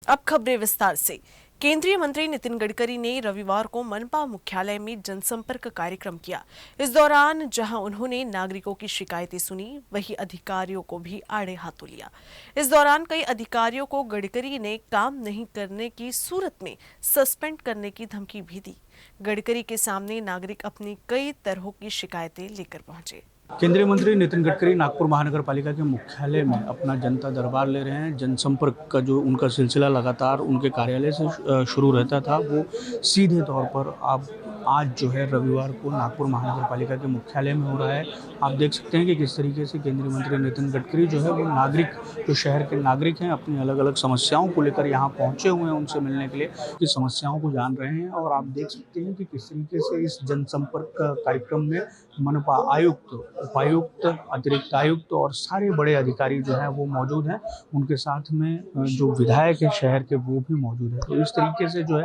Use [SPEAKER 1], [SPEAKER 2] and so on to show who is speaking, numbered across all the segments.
[SPEAKER 1] अब खबरें विस्तार से। केंद्रीय मंत्री नितिन गडकरी ने रविवार को मनपा मुख्यालय में जनसंपर्क कार्यक्रम किया। इस दौरान जहां उन्होंने नागरिकों की शिकायतें सुनी, वहीं अधिकारियों को भी आड़े हाथों लिया। इस दौरान कई अधिकारियों को गडकरी ने काम नहीं करने की सूरत में सस्पेंड करने की धमकी भी दी। गडकरी के सामने नागरिक अपनी कई तरह की शिकायतें लेकर पहुंचे।
[SPEAKER 2] केंद्रीय मंत्री नितिन गडकरी नागपुर महानगर पालिका के मुख्यालय में अपना जनता दरबार ले रहे हैं। जनसंपर्क का जो उनका सिलसिला लगातार उनके कार्यालय से शुरू रहता था, वो सीधे तौर पर अब आज जो है रविवार को नागपुर महानगर पालिका के मुख्यालय में हो रहा है। आप देख सकते हैं कि किस तरीके से केंद्रीय मंत्री नितिन गडकरी जो है वो नागरिक, जो शहर के नागरिक हैं, अपनी अलग अलग समस्याओं को लेकर यहाँ पहुँचे हुए हैं उनसे मिलने के लिए, कि समस्याओं को जान रहे हैं। और आप देख सकते हैं कि किस तरीके से इस जनसंपर्क कार्यक्रम में मनपा आयुक्त, उपायुक्त, अतिरिक्त आयुक्त और सारे बड़े अधिकारी जो हैं वो मौजूद हैं। उनके साथ में जो विधायक हैं शहर के, वो भी मौजूद हैं। तो इस तरीके से जो है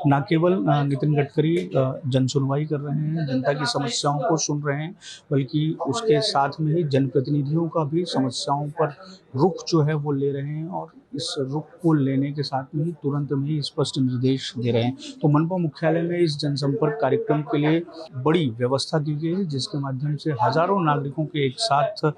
[SPEAKER 2] न केवल नितिन गडकरी जन सुनवाई कर रहे हैं, जनता की समस्याओं को सुन रहे हैं, बल्कि उसके साथ में ही जनप्रतिनिधियों का भी समस्याओं पर रुख जो है वो ले रहे हैं, और इस रुख को लेने के साथ में ही तुरंत में ही स्पष्ट निर्देश दे रहे हैं। तो मनपा मुख्यालय में इस जनसंपर्क कार्यक्रम के लिए बड़ी व्यवस्था की गई है, जिसके माध्यम से हजारों नागरिकों के एक साथ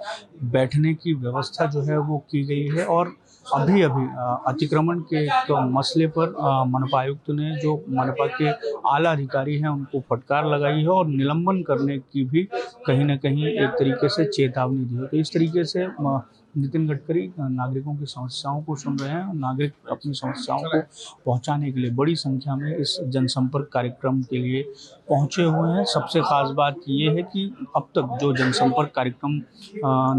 [SPEAKER 2] बैठने की व्यवस्था जो है वो की गई है। और अभी अतिक्रमण के एक मसले पर मनपा आयुक्त ने, जो मनपा के आला अधिकारी हैं, उनको फटकार लगाई है और निलंबन करने की भी कहीं ना कहीं एक तरीके से चेतावनी दी है। तो इस तरीके से नितिन गडकरी नागरिकों की समस्याओं को सुन रहे हैं। नागरिक अपनी समस्याओं को पहुंचाने के लिए बड़ी संख्या में इस जनसंपर्क कार्यक्रम के लिए पहुंचे हुए हैं। सबसे खास बात ये है कि अब तक जो जनसंपर्क कार्यक्रम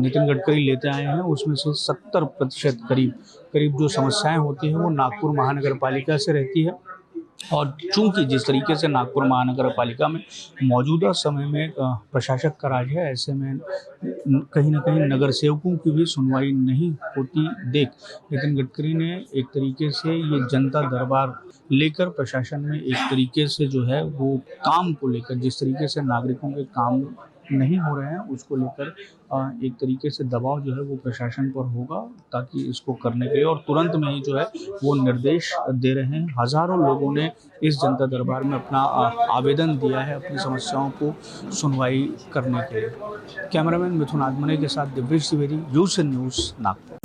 [SPEAKER 2] नितिन गडकरी लेते आए हैं, उसमें से 70% करीब जो समस्याएं होती हैं वो नागपुर महानगर पालिका से रहती है। और चूंकि जिस तरीके से नागपुर महानगर पालिका में मौजूदा समय में प्रशासक का राज है, ऐसे में कहीं ना कहीं नगर सेवकों की भी सुनवाई नहीं होती देख नितिन गडकरी ने एक तरीके से ये जनता दरबार लेकर प्रशासन में एक तरीके से जो है वो काम को लेकर, जिस तरीके से नागरिकों के काम नहीं हो रहे हैं, उसको लेकर एक तरीके से दबाव जो है वो प्रशासन पर होगा, ताकि इसको करने के लिए, और तुरंत में ही जो है वो निर्देश दे रहे हैं। हजारों लोगों ने इस जनता दरबार में अपना आवेदन दिया है अपनी समस्याओं को सुनवाई करने के लिए। कैमरामैन मिथुन आगमने के साथ दिव्येश द्विवेदी, यूसन न्यूज़, नागपुर।